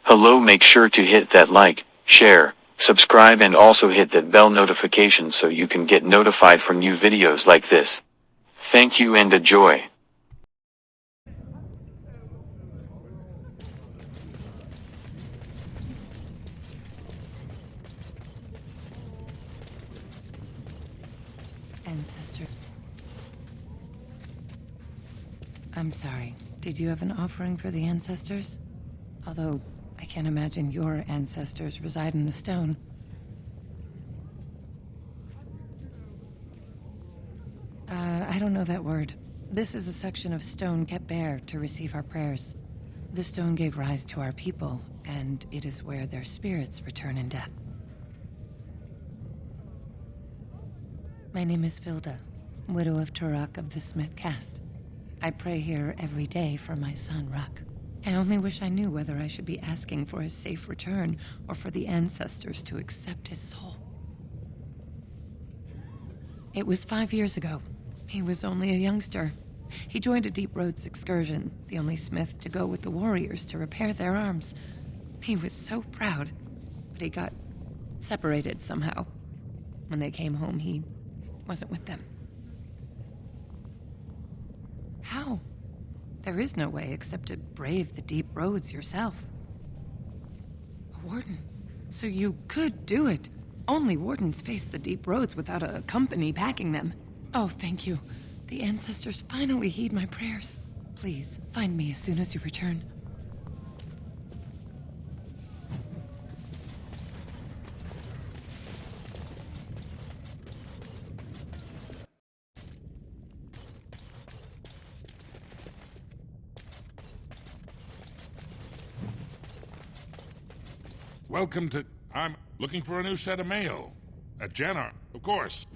Hello, make sure to hit that like, share, subscribe and also hit that bell notification so you can get notified for new videos like this. Thank you and enjoy. Ancestor. I'm sorry. Did you have an offering for the ancestors? Although, I can't imagine your ancestors reside in the stone. I don't know that word. This is a section of stone kept bare to receive our prayers. The stone gave rise to our people, and it is where their spirits return in death. My name is Vilda, widow of Turok of the Smith caste. I pray here every day for my son, Ruck. I only wish I knew whether I should be asking for his safe return or for the ancestors to accept his soul. It was 5 years ago. He was only a youngster. He joined a Deep Roads excursion, the only smith to go with the warriors to repair their arms. He was so proud, but he got separated somehow. When they came home, he wasn't with them. How? There is no way except to brave the deep roads yourself. A warden. So you could do it. Only wardens face the deep roads without a company backing them. Oh, thank you. The ancestors finally heed my prayers. Please, find me as soon as you return. Welcome to... I'm looking for a new set of mail. At Jenner, of course.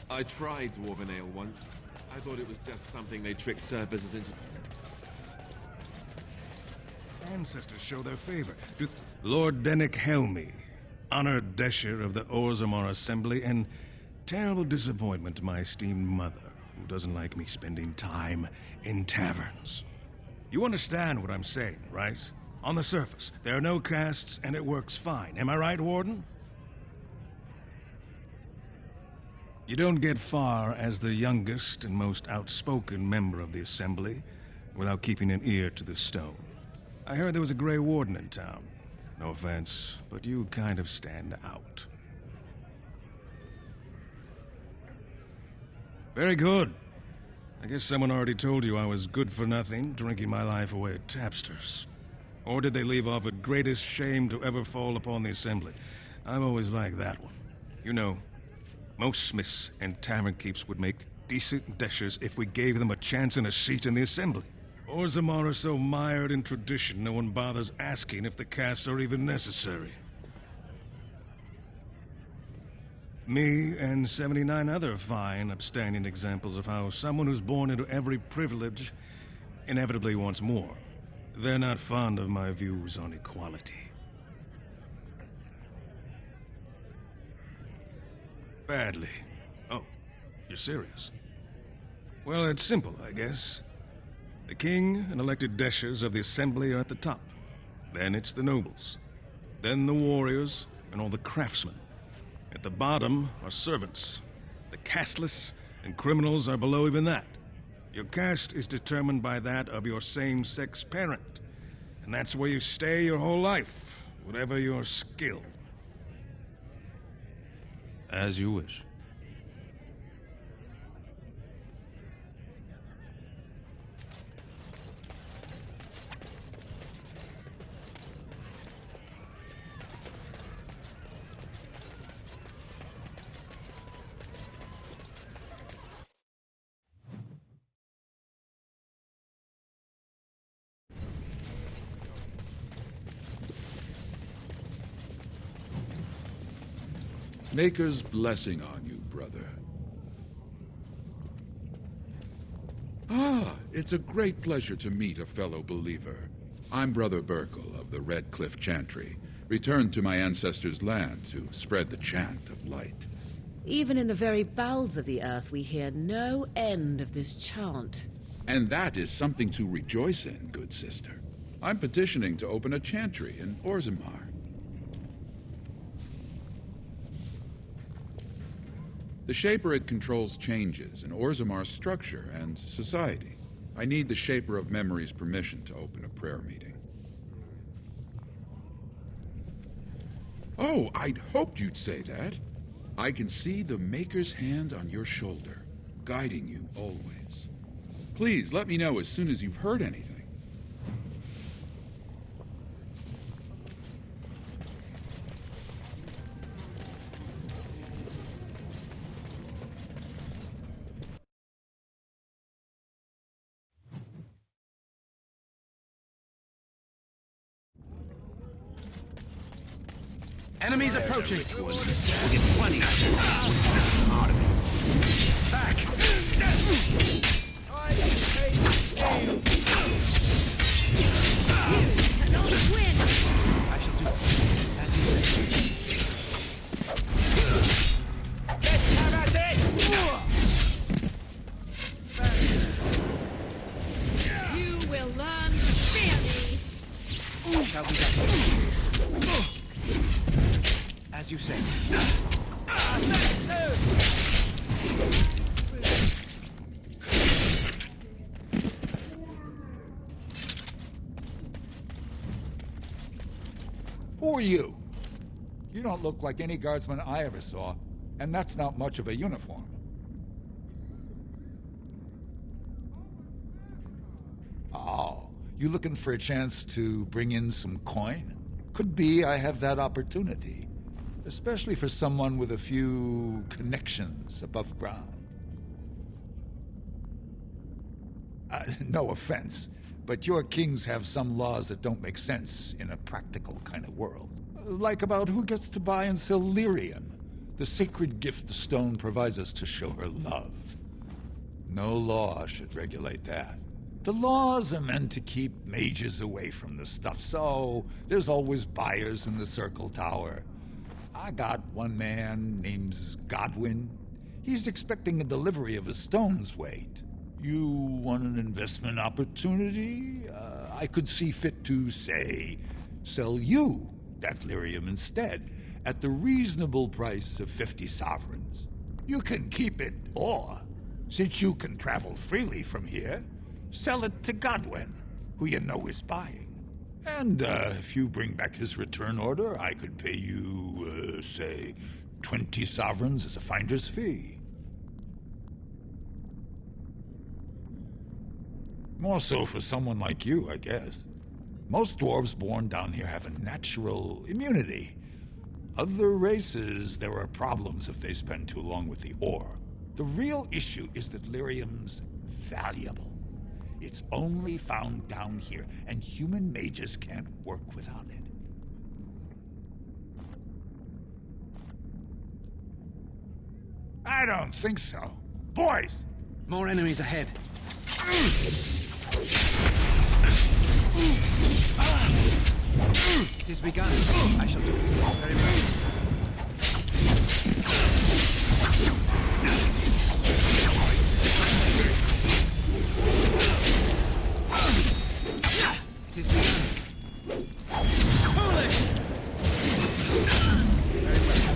I tried Dwarven Ale once. I thought it was just something they tricked surfacers into. Ancestors show their favor to Lord Dennick Helmy, honored Desher of the Orzammar Assembly, and terrible disappointment to my esteemed mother, who doesn't like me spending time in taverns. You understand what I'm saying, right? On the surface, there are no castes, and it works fine. Am I right, Warden? You don't get far as the youngest and most outspoken member of the Assembly without keeping an ear to the stone. I heard there was a Grey Warden in town. No offense, but you kind of stand out. Very good. I guess someone already told you I was good for nothing, drinking my life away at tapsters. Or did they leave off at greatest shame to ever fall upon the Assembly? I've always liked that one. You know, most smiths and tavern keeps would make decent deshers if we gave them a chance and a seat in the Assembly. Orzammar are so mired in tradition, no one bothers asking if the castes are even necessary. Me and 79 other fine, upstanding examples of how someone who's born into every privilege inevitably wants more. They're not fond of my views on equality. Badly. Oh, you're serious? Well, it's simple, I guess. The king and elected deshers of the Assembly are at the top. Then it's the nobles. Then the warriors and all the craftsmen. At the bottom are servants. The casteless and criminals are below even that. Your caste is determined by that of your same-sex parent. And that's where you stay your whole life, whatever your skill. As you wish. Maker's blessing on you, brother. Ah, it's a great pleasure to meet a fellow believer. I'm Brother Burkle of the Red Cliff Chantry, returned to my ancestors' land to spread the chant of light. Even in the very bowels of the earth, we hear no end of this chant. And that is something to rejoice in, good sister. I'm petitioning to open a chantry in Orzammar. The Shaperid controls changes in Orzammar's structure and society. I need the Shaper of Memory's permission to open a prayer meeting. Oh, I'd hoped you'd say that. I can see the Maker's hand on your shoulder, guiding you always. Please let me know as soon as you've heard anything. Enemies approaching. We'll get plenty. Back. I shall do as you say. Let's have at it. You will learn to fear me. Shall be done. As you say. Who are you? You don't look like any guardsman I ever saw, and that's not much of a uniform. Oh, you looking for a chance to bring in some coin? Could be I have that opportunity. Especially for someone with a few connections above ground. No offense, but your kings have some laws that don't make sense in a practical kind of world. Like about who gets to buy and sell lyrium, the sacred gift the stone provides us to show her love. No law should regulate that. The laws are meant to keep mages away from the stuff, so there's always buyers in the Circle Tower. I got one man named Godwin. He's expecting a delivery of a stone's weight. You want an investment opportunity? I could see fit to, say, sell you that lyrium instead, at the reasonable price of 50 sovereigns. You can keep it, or, since you can travel freely from here, sell it to Godwin, who you know is buying. And if you bring back his return order, I could pay you, say, 20 sovereigns as a finder's fee. More so for someone like you, I guess. Most dwarves born down here have a natural immunity. Other races, there are problems if they spend too long with the ore. The real issue is that lyrium's valuable. It's only found down here, and human mages can't work without it. I don't think so. Boys! More enemies ahead. It is begun. I shall do it very well. It is begun. Foolish! Very well.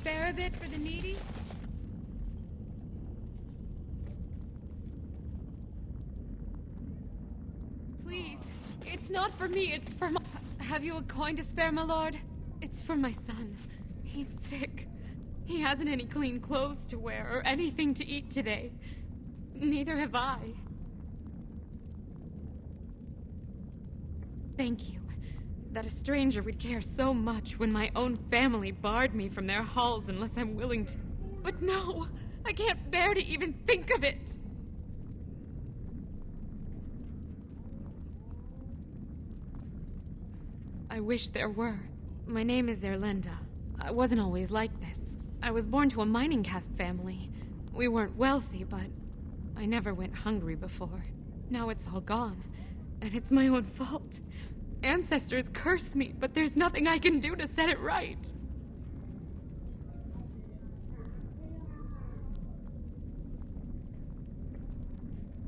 Spare a bit for the needy? It's not for me, it's for my... Have you a coin to spare, my lord? It's for my son. He's sick. He hasn't any clean clothes to wear or anything to eat today. Neither have I. Thank you. That a stranger would care so much when my own family barred me from their halls unless I'm willing to... But no! I can't bear to even think of it! I wish there were. My name is Erlenda. I wasn't always like this. I was born to a mining caste family. We weren't wealthy, but I never went hungry before. Now it's all gone, and it's my own fault. Ancestors curse me, but there's nothing I can do to set it right.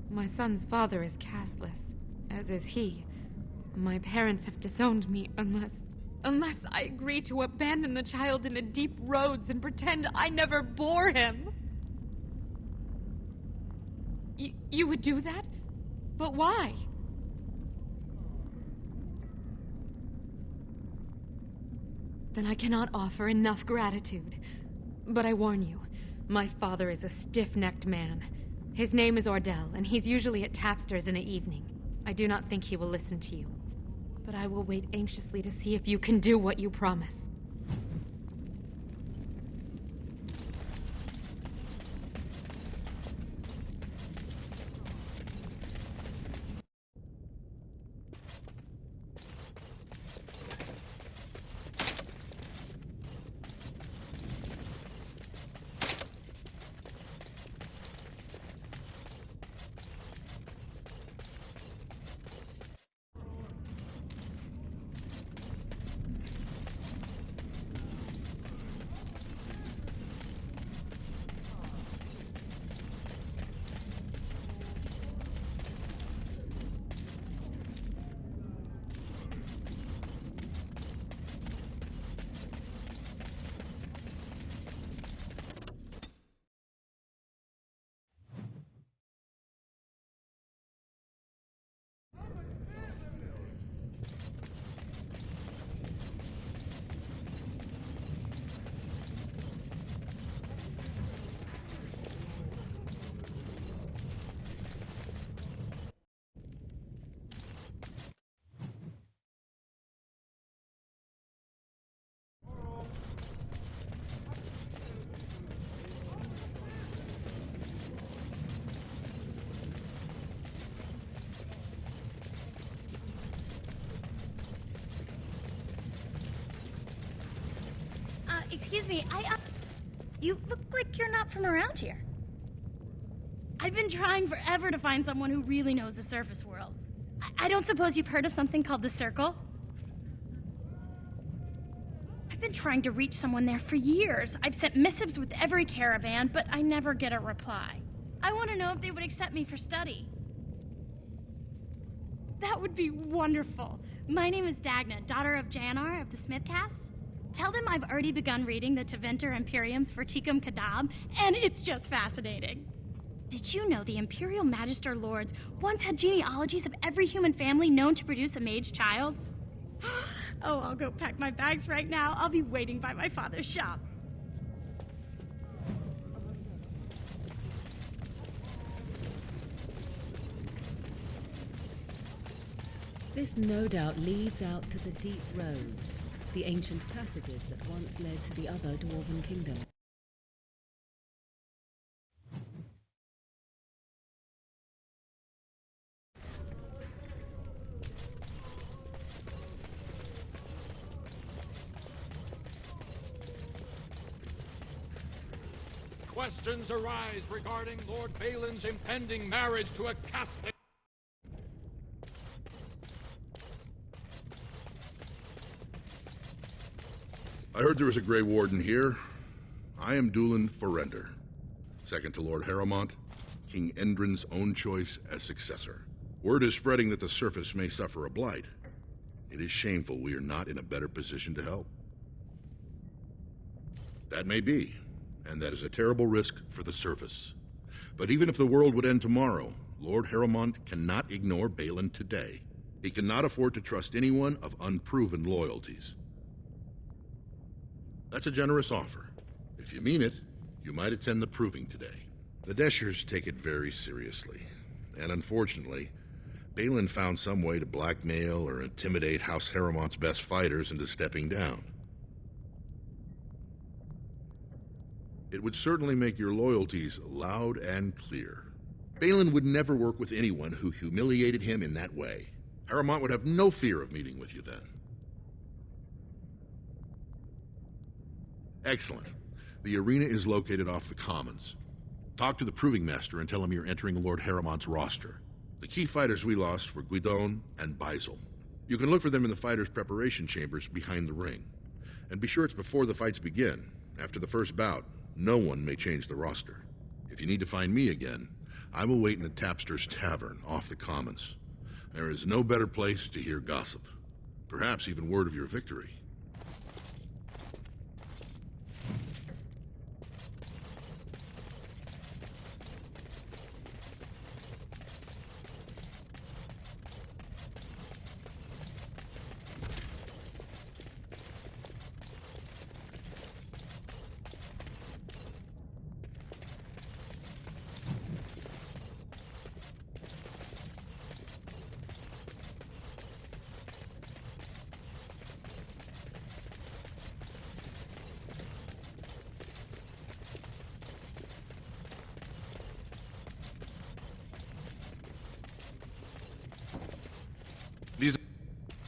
My son's father is casteless, as is he. My parents have disowned me unless I agree to abandon the child in the deep roads and pretend I never bore him. You would do that? But why? Then I cannot offer enough gratitude. But I warn you, my father is a stiff-necked man. His name is Ordell, and he's usually at tapsters in the evening. I do not think he will listen to you. But I will wait anxiously to see if you can do what you promise. Excuse me, you look like you're not from around here. I've been trying forever to find someone who really knows the surface world. I don't suppose you've heard of something called the Circle? I've been trying to reach someone there for years. I've sent missives with every caravan, but I never get a reply. I want to know if they would accept me for study. That would be wonderful. My name is Dagna, daughter of Janar of the Smith Caste. Tell them I've already begun reading the Tevinter Imperiums for Tikum Kadab, and it's just fascinating. Did you know the Imperial Magister Lords once had genealogies of every human family known to produce a mage child? Oh, I'll go pack my bags right now. I'll be waiting by my father's shop. This no doubt leads out to the deep roads, the ancient passages that once led to the other Dwarven kingdom. Questions arise regarding Lord Balin's impending marriage to a Catholic. I heard there was a Grey Warden here. I am Dulin Forrender, second to Lord Harrowmont, King Endrin's own choice as successor. Word is spreading that the surface may suffer a blight. It is shameful we are not in a better position to help. That may be, and that is a terrible risk for the surface. But even if the world would end tomorrow, Lord Harrowmont cannot ignore Balin today. He cannot afford to trust anyone of unproven loyalties. That's a generous offer. If you mean it, you might attend the proving today. The Deschers take it very seriously, and unfortunately, Balin found some way to blackmail or intimidate House Harrowmont's best fighters into stepping down. It would certainly make your loyalties loud and clear. Balin would never work with anyone who humiliated him in that way. Harrowmont would have no fear of meeting with you then. Excellent. The arena is located off the Commons. Talk to the Proving Master and tell him you're entering Lord Harrowmont's roster. The key fighters we lost were Guidon and Beisel. You can look for them in the fighters' preparation chambers behind the ring. And be sure it's before the fights begin. After the first bout, no one may change the roster. If you need to find me again, I will wait in the Tapster's Tavern off the Commons. There is no better place to hear gossip. Perhaps even word of your victory.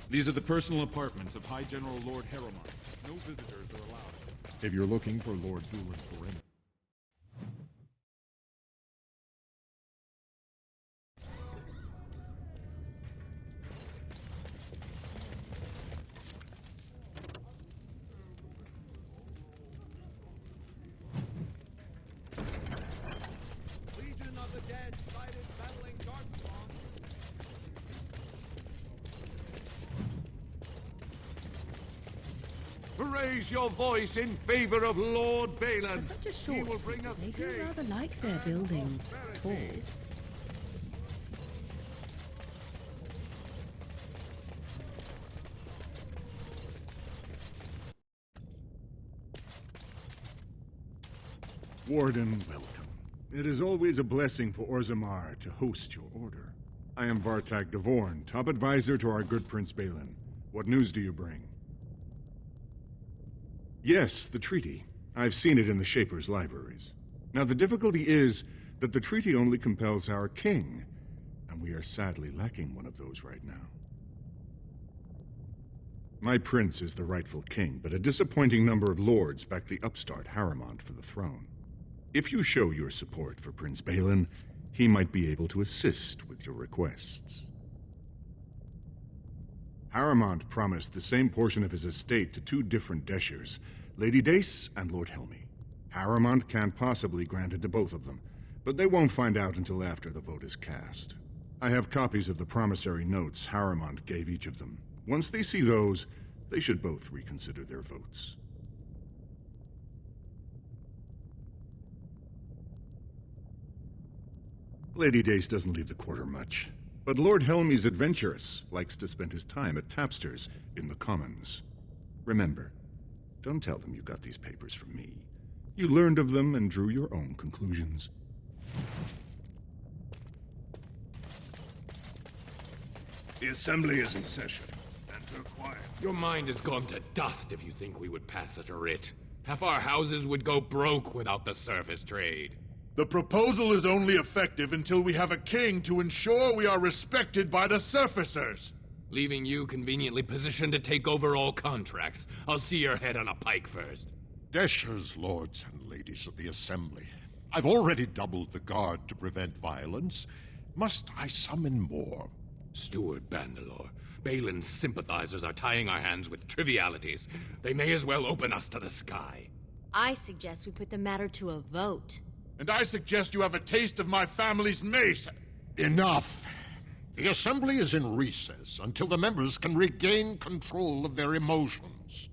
These are the personal apartments of High General Lord Harrowmont. No visitors are allowed. If you're looking for Lord Doolin Forever. Legion of the Dead sighted battling Darkfall. Raise your voice in favor of Lord Balin. For such a He short will bring us they do change rather like their buildings tall. Warden, welcome. It is always a blessing for Orzammar to host your order. I am Vartak Devorn, top advisor to our good Prince Balin. What news do you bring? Yes, the treaty. I've seen it in the Shaper's libraries. Now, the difficulty is that the treaty only compels our king, and we are sadly lacking one of those right now. My prince is the rightful king, but a disappointing number of lords back the upstart Harrowmont for the throne. If you show your support for Prince Balin, he might be able to assist with your requests. Harrowmont promised the same portion of his estate to two different Deschers, Lady Dace and Lord Helmy. Harrowmont can't possibly grant it to both of them, but they won't find out until after the vote is cast. I have copies of the promissory notes Harrowmont gave each of them. Once they see those, they should both reconsider their votes. Lady Dace doesn't leave the quarter much. But Lord Helmy's adventurous, likes to spend his time at Tapster's in the Commons. Remember, don't tell them you got these papers from me. You learned of them and drew your own conclusions. The Assembly is in session. Enter quiet. Your mind has gone to dust if you think we would pass such a writ. Half our houses would go broke without the service trade. The proposal is only effective until we have a king to ensure we are respected by the surfacers. Leaving you conveniently positioned to take over all contracts. I'll see your head on a pike first. Deschers, lords and ladies of the Assembly. I've already doubled the guard to prevent violence. Must I summon more? Steward Bandalore, Balin's sympathizers are tying our hands with trivialities. They may as well open us to the sky. I suggest we put the matter to a vote. And I suggest you have a taste of my family's mace. Enough. The Assembly is in recess until the members can regain control of their emotions.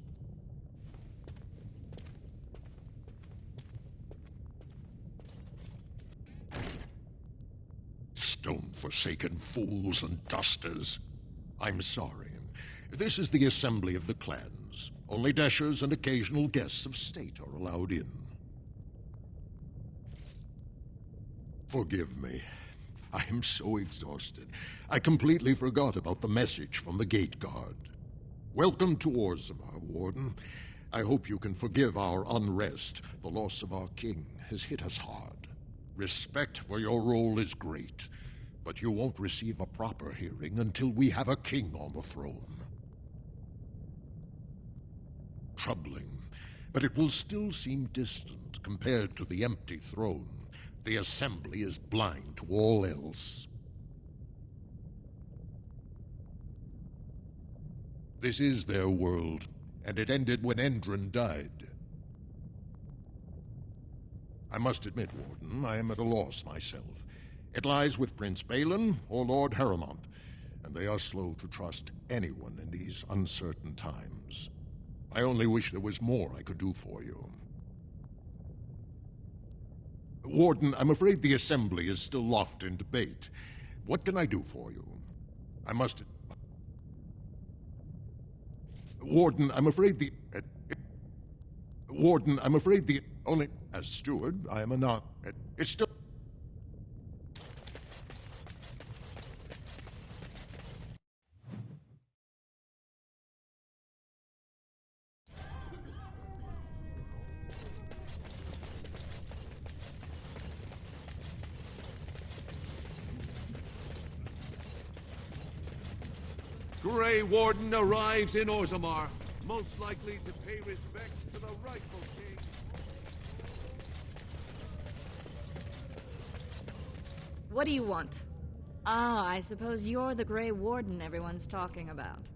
Stone-forsaken fools and dusters. I'm sorry. This is the assembly of the clans. Only dashers and occasional guests of state are allowed in. Forgive me. I am so exhausted. I completely forgot about the message from the gate guard. Welcome to Orzammar, Warden. I hope you can forgive our unrest. The loss of our king has hit us hard. Respect for your role is great, but you won't receive a proper hearing until we have a king on the throne. Troubling, but it will still seem distant compared to the empty throne. The Assembly is blind to all else. This is their world, and it ended when Endrin died. I must admit, Warden, I am at a loss myself. It lies with Prince Balin or Lord Harrowmont, and they are slow to trust anyone in these uncertain times. I only wish there was more I could do for you. Warden, I'm afraid the Assembly is still locked in debate. What can I do for you? I must... Warden, I'm afraid the... Warden, I'm afraid the... Only... As steward, I am a not... It's still... Grey Warden arrives in Orzammar, most likely to pay respect to the rightful king. What do you want? Ah, I suppose you're the Grey Warden everyone's talking about.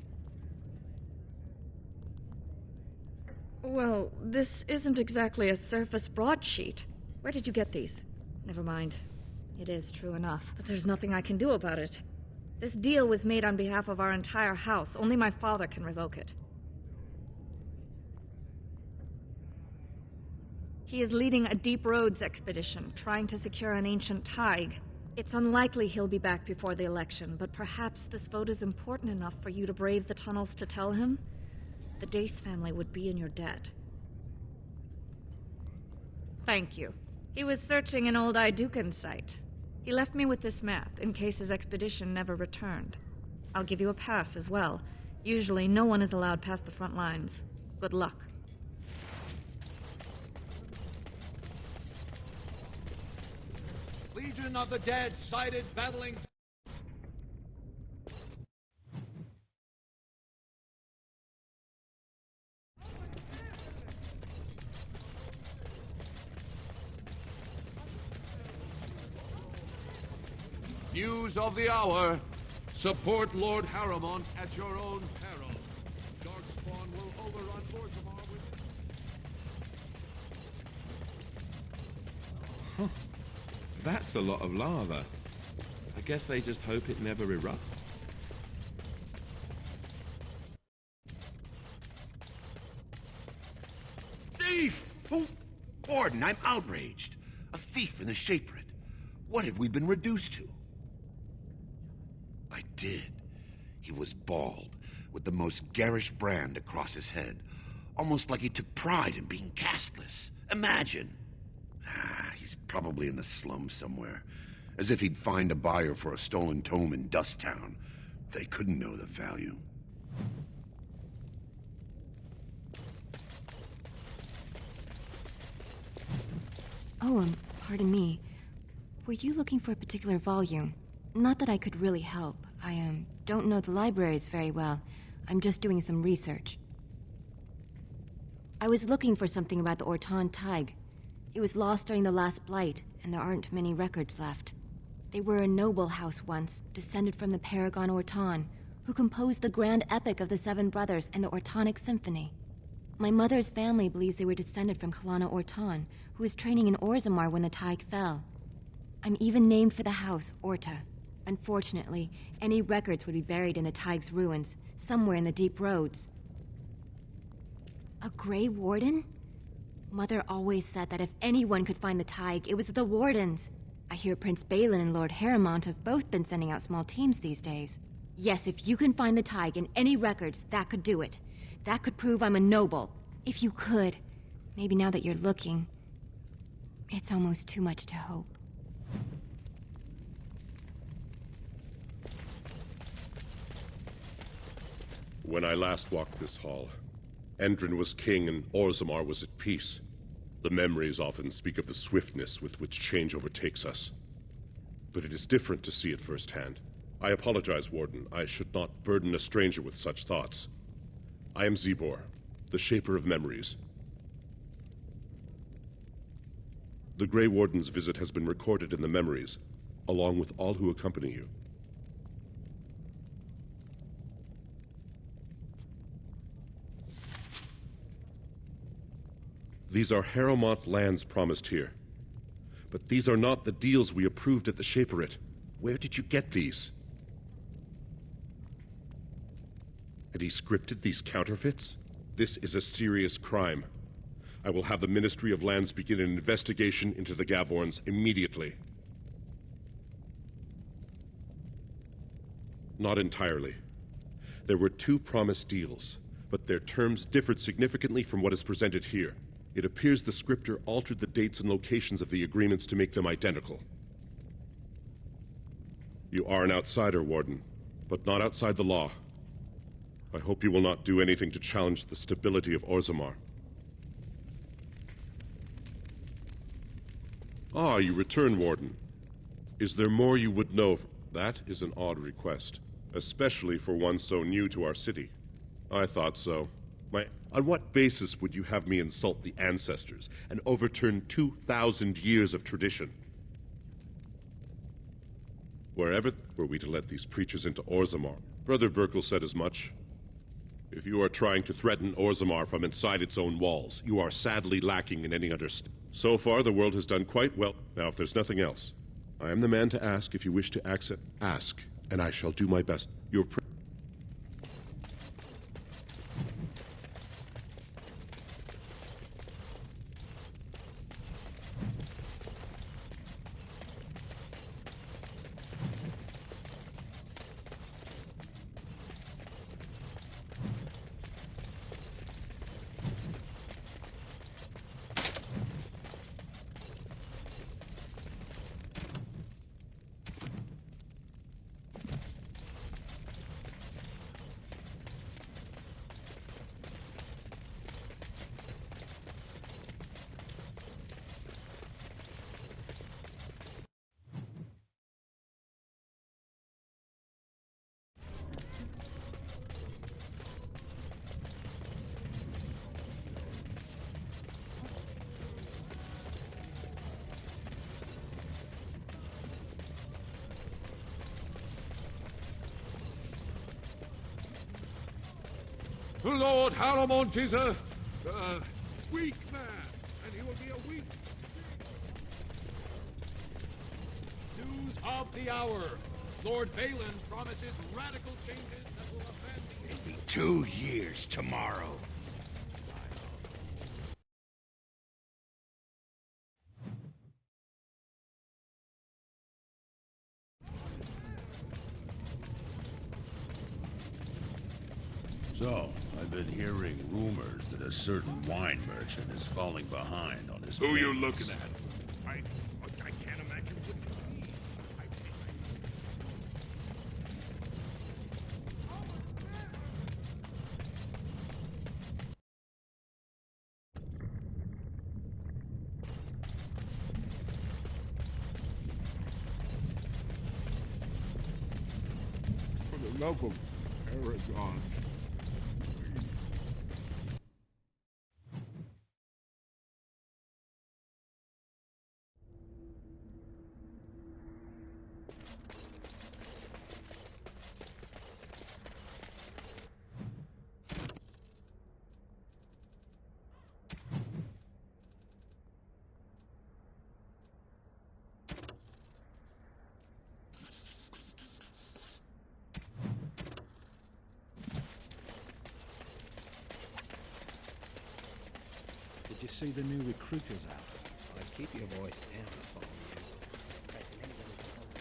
Well, this isn't exactly a surface broadsheet. Where did you get these? Never mind. It is true enough, but there's nothing I can do about it. This deal was made on behalf of our entire house. Only my father can revoke it. He is leading a Deep Roads expedition, trying to secure an ancient Tig. It's unlikely he'll be back before the election, but perhaps this vote is important enough for you to brave the tunnels to tell him? The Dace family would be in your debt. Thank you. He was searching an old Idukan site. He left me with this map, in case his expedition never returned. I'll give you a pass as well. Usually, no one is allowed past the front lines. Good luck. Legion of the Dead sighted battling... News of the hour. Support Lord Harrowmont at your own peril. Darkspawn will overrun Orzammar with... That's a lot of lava. I guess they just hope it never erupts. Thief! Who? Warden, I'm outraged. A thief in the Shapered. What have we been reduced to? I did. He was bald, with the most garish brand across his head. Almost like he took pride in being castless. Imagine. He's probably in the slums somewhere. As if he'd find a buyer for a stolen tome in Dust Town. They couldn't know the value. Oh, pardon me. Were you looking for a particular volume? Not that I could really help. I, don't know the libraries very well. I'm just doing some research. I was looking for something about the Orton Tig. It was lost during the last Blight, and there aren't many records left. They were a noble house once, descended from the Paragon Orton, who composed the grand epic of the Seven Brothers and the Ortonic Symphony. My mother's family believes they were descended from Kalana Orton, who was training in Orzammar when the Tig fell. I'm even named for the house, Orta. Unfortunately, any records would be buried in the Tig's ruins, somewhere in the Deep Roads. A Grey Warden? Mother always said that if anyone could find the Tig, it was the Wardens. I hear Prince Balin and Lord Harrowmont have both been sending out small teams these days. Yes, if you can find the Tig in any records, that could do it. That could prove I'm a noble. If you could. Maybe now that you're looking, it's almost too much to hope. When I last walked this hall, Endrin was king and Orzammar was at peace. The memories often speak of the swiftness with which change overtakes us. But it is different to see it firsthand. I apologize, Warden. I should not burden a stranger with such thoughts. I am Zebor, the Shaper of Memories. The Grey Warden's visit has been recorded in the memories, along with all who accompany you. These are Harrowmont lands promised here. But these are not the deals we approved at the Shaperate. Where did you get these? Had he scripted these counterfeits? This is a serious crime. I will have the Ministry of Lands begin an investigation into the Gavorns immediately. Not entirely. There were 2 promised deals, but their terms differed significantly from what is presented here. It appears the scripter altered the dates and locations of the agreements to make them identical. You are an outsider, Warden, but not outside the law. I hope you will not do anything to challenge the stability of Orzammar. Ah, you return, Warden. Is there more you would know? That is an odd request, especially for one so new to our city. I thought so. On what basis would you have me insult the ancestors and overturn 2,000 years of tradition? Wherever were we to let these preachers into Orzammar? Brother Burkle said as much. If you are trying to threaten Orzammar from inside its own walls, you are sadly lacking in any understanding. So far, the world has done quite well. Now, if there's nothing else, I am the man to ask. If you wish to ask, and I shall do my best. Your Lord Harrowmont is a weak man, and he will be a weak... News of the hour. Lord Balin promises radical changes that will offend... It'll be 2 years tomorrow. So, I've been hearing rumors that a certain wine merchant is falling behind on his Who you payments. looking at? I can't imagine what you mean. For the love of Paragon. Did you see the new recruiters out? Well, keep your voice down if I were you. Pressing anyone who can hold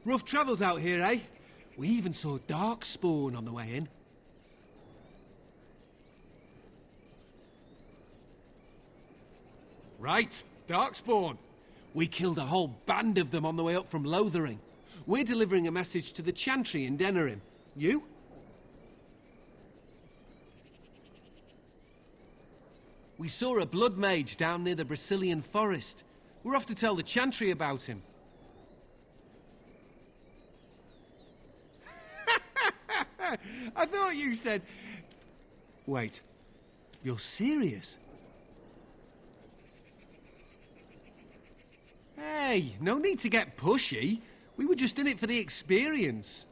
Rough travels out here, eh? We even saw Darkspawn on the way in. Right, Darkspawn. We killed a whole band of them on the way up from Lothering. We're delivering a message to the Chantry in Denerim. You? We saw a blood mage down near the Brazilian forest. We're off to tell the Chantry about him. I thought you said... Wait, you're serious? Hey, no need to get pushy. We were just in it for the experience.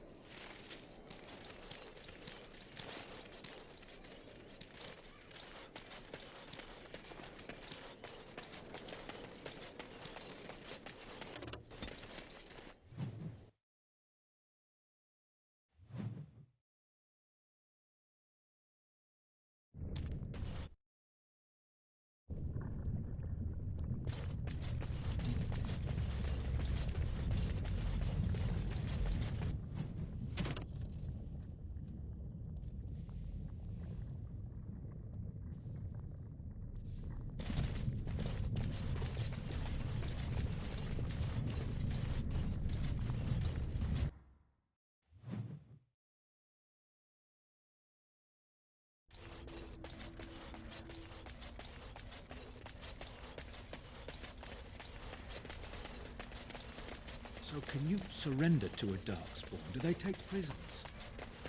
So can you surrender to a Darkspawn? Do they take prisoners?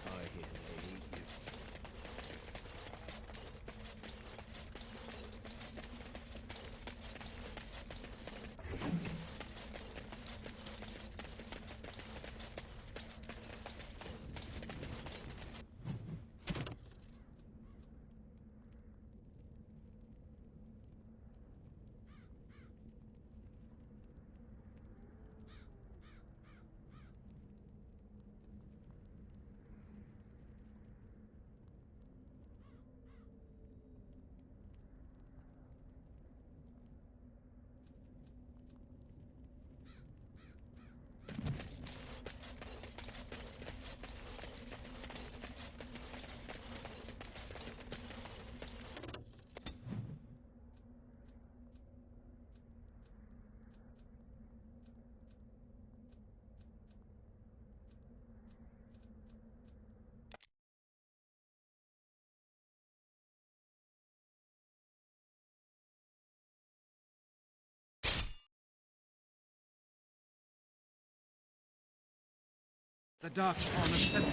I hear they eat you. The Darkspawn has sent us.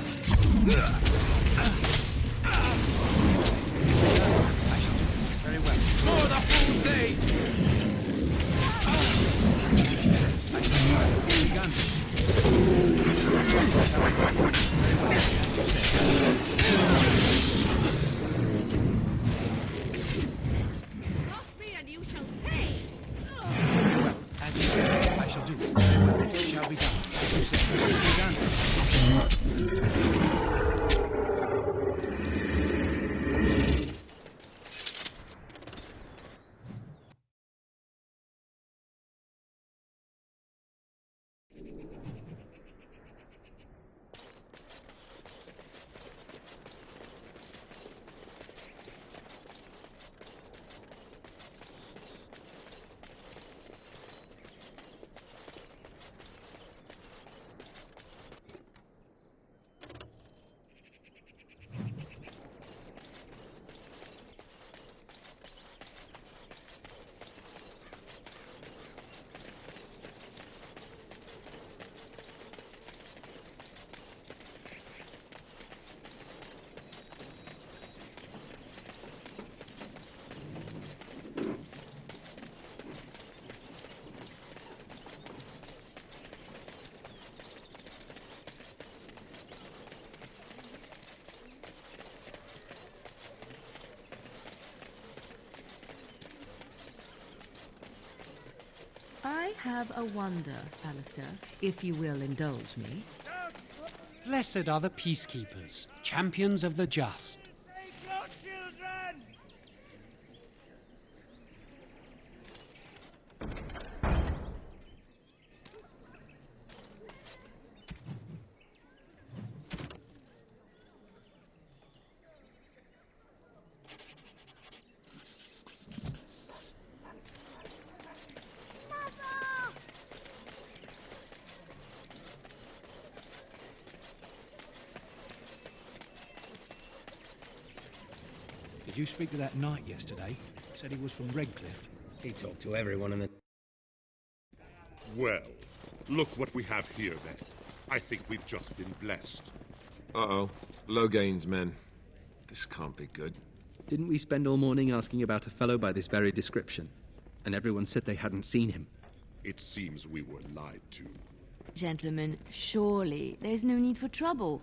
Very well. For the full day! Cross me and you shall pay! As you say, I shall do. Very well. It shall be done. As you say, it shall be done. I have a wonder, Alistair, if you will indulge me. Blessed are the peacekeepers, champions of the just. Did you speak to that knight yesterday? Said he was from Redcliffe. He talked to everyone in the... Well, look what we have here, then. I think we've just been blessed. Uh-oh. Logain's men. This can't be good. Didn't we spend all morning asking about a fellow by this very description? And everyone said they hadn't seen him. It seems we were lied to. Gentlemen, surely there's no need for trouble.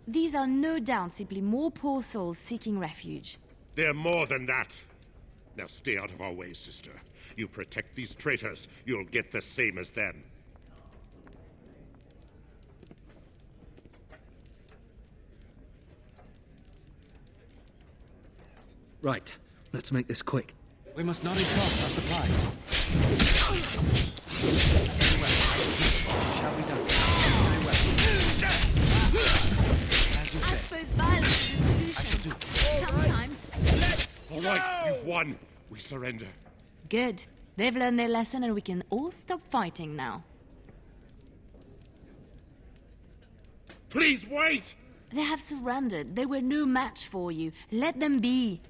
These are no doubt simply more poor souls seeking refuge. They're more than that. Now stay out of our way, sister. You protect these traitors, you'll get the same as them. Right, let's make this quick. We must not exhaust our supplies. Shall be done. Very well. As you I said. suppose violence is the I shall solution. do. Sometimes. All right, you've won. We surrender. Good. They've learned their lesson and we can all stop fighting now. Please wait! They have surrendered. They were no match for you. Let them be.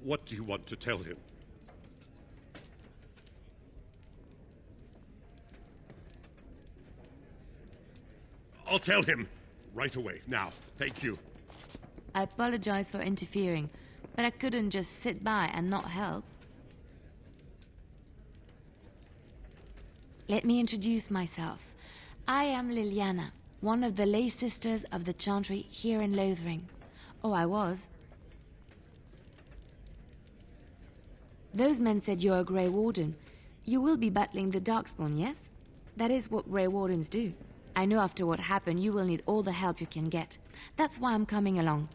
What do you want to tell him? I'll tell him. Right away, now. Thank you. I apologize for interfering, but I couldn't just sit by and not help. Let me introduce myself. I am Liliana, one of the lay sisters of the Chantry here in Lothering. Oh, I was. Those men said you're a Grey Warden. You will be battling the Darkspawn, yes? That is what Grey Wardens do. I know after what happened, you will need all the help you can get. That's why I'm coming along.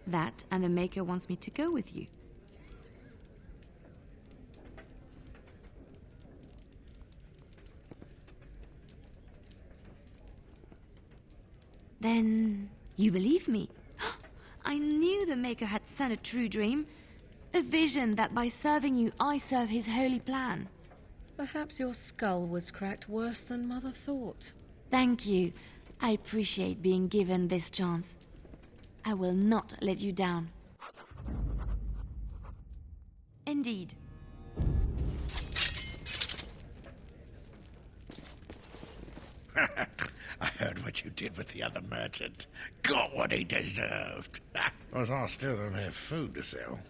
That, and the Maker wants me to go with you. Then, you believe me? I knew the Maker had sent a true dream. A vision that by serving you, I serve his holy plan. Perhaps your skull was cracked worse than Mother thought. Thank you. I appreciate being given this chance. I will not let you down. Indeed. I heard what you did with the other merchant. Got what he deserved. Because I still don't have food to sell.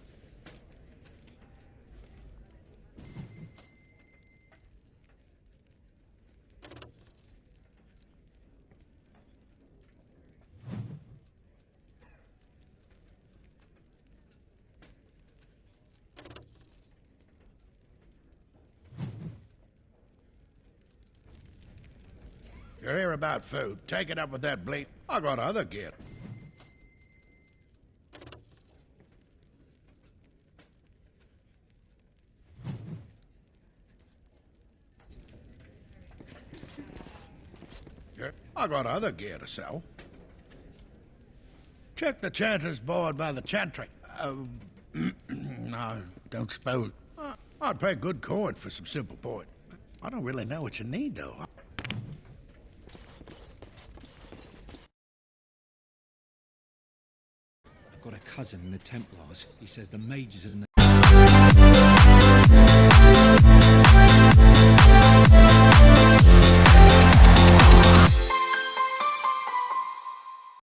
You're here about food. Take it up with that bleat. I got other gear. I got other gear to sell. Check the chanter's board by the chantry. No, don't suppose. I'd pay good coin for some simple point. I don't really know what you need, though. I've got a cousin in the Templars. He says the mages in the